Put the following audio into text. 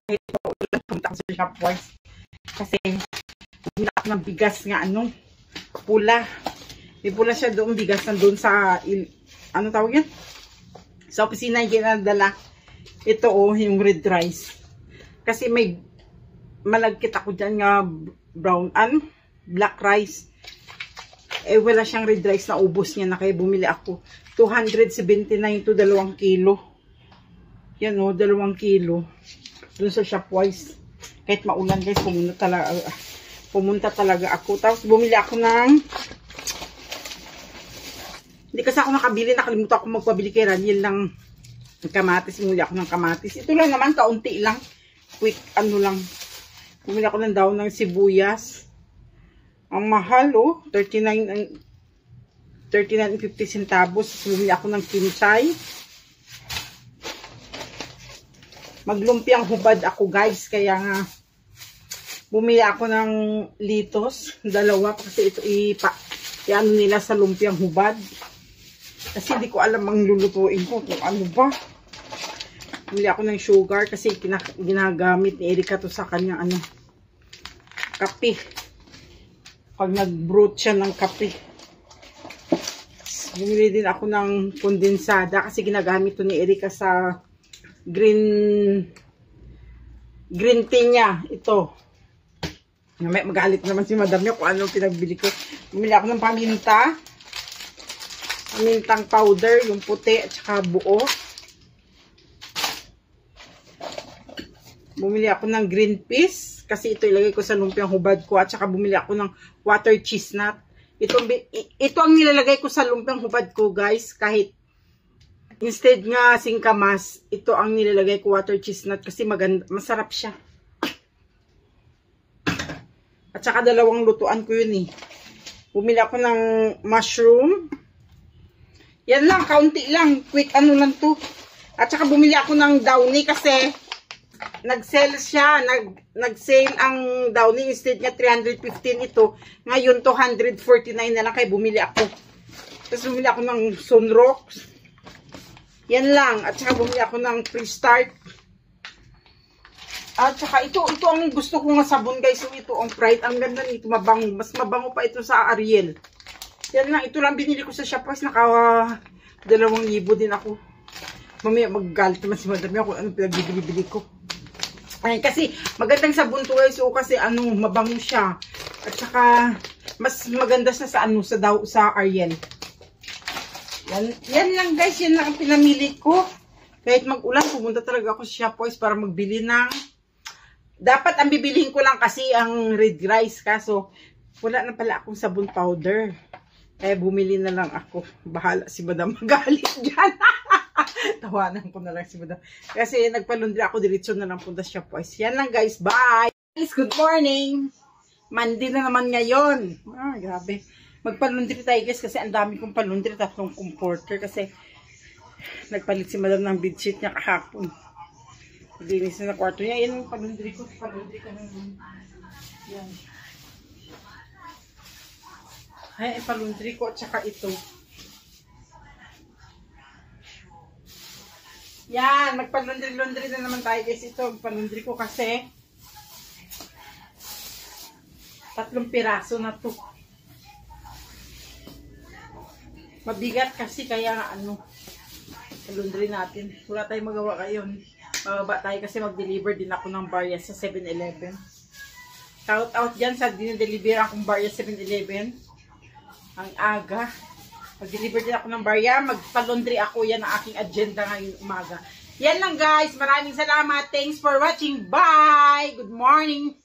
kahit paulan, pumunta ako sa Shopwise. Kasi, bumili ako ng bigas nga, pula. May pula siya doon, bigas nandun sa, ano tawag yan? Sa opisina yung ginadala. Ito yung red rice. Kasi may malagkit ako dyan nga black rice. Wala siyang red rice na ubos niya na kaya bumili ako. 279 to 2 kilo. Yan 2 kilo. Doon sa Shopwise. Kahit maulan guys, pumunta talaga ako. Tapos bumili ako ng hindi kasi ako nakabili, nakalimutan ako magpabili kay Raniel ng kamatis. Bumili ako ng kamatis. Ito lang naman, kaunti lang. Quick, lang. Bumili ako ng daon ng sibuyas. Ang mahal, 39.50 centavos. Bumili ako ng kimchi. Maglumpiang hubad ako, guys. Kaya nga, bumili ako ng litos. 2 kasi ito ano nila sa lumpiang hubad. Kasi hindi ko alam ang lulutuin ko kung ano ba. Bumili ako ng sugar kasi ginagamit ni Erika to sa kanyang kape. Pag nag-brewed siya ng kape. Bumili din ako ng kondensada kasi ginagamit to ni Erika sa green tea niya. Ito. Magalit naman si madam niya kung anong pinagbili ko. Bumili ako ng pamintang powder, yung puti at saka buo. Bumili ako ng green peas kasi ito ilagay ko sa lumpiang hubad ko at saka bumili ako ng water chestnut. Ito ang nilalagay ko sa lumpiang hubad ko, guys, kahit instead nga singkamas, ito ang nilalagay ko water chestnut kasi masarap siya. At saka 2 lutuan ko yun Bumili ako ng mushroom. Yan lang, kaunti lang. Quick lang to. At saka bumili ako ng downy kasi nag-sale siya. Nag-sale ang downy. Instead nga 315 ito. Ngayon 249 na lang kaya bumili ako. Tapos bumili ako ng sunrocks. Yan lang. At saka bumili ako ng pre-start. At saka ito ang gusto ko nga sabon, guys. So, ito ang Pride. Ang ganda nito, mabango. Mas mabango pa ito sa Ariel. Yan lang, ito lang binili ko sa Shopwise. Naka 2,000 din ako. Mamaya maggalit naman si madam kung anong pinagbibili ko. Ay, kasi magandang sabon to, guys. So, kasi mabango siya. At saka mas maganda siya sa Ariel. Yan lang, guys. Yan lang ang pinamili ko. Kahit mag-ulan, pumunta talaga ako sa Shopwise para magbili ng dapat ang bibilihin ko lang kasi ang red rice. Kaso wala na pala akong sabon powder. Bumili na lang ako. Bahala si madam magalit dyan. Tawanan ko na lang si madam. Kasi nagpalundri ako, diretso na lang punta sa Shopwise. Yan lang, guys. Bye! Guys, good morning! Monday na naman ngayon. Grabe. Magpalundri tayo, guys, kasi ang dami kong palundri. 3 comforter kasi nagpalit si madam ng bedsheet niya kahapon. Linis na kwarto niya. Yan yung palundri ko. Palundri ko naman. Yan. Ay, palundri ko at saka ito. Yan, magpalundri-lundri na naman tayo, guys. Ito, palundri ko kasi 3 piraso na to. Mabigat kasi kaya palundri natin. Wala tayong magawa ngayon. Mababa tayo kasi mag-deliver din ako ng barya sa 7-Eleven. Shout out dyan sa dinideliver akong barya sa 7-Eleven. Ang aga. Mag-deliver din ako ng barya. Magpa-laundry ako. Yan ang aking agenda ngayong umaga. Yan lang, guys. Maraming salamat. Thanks for watching. Bye! Good morning!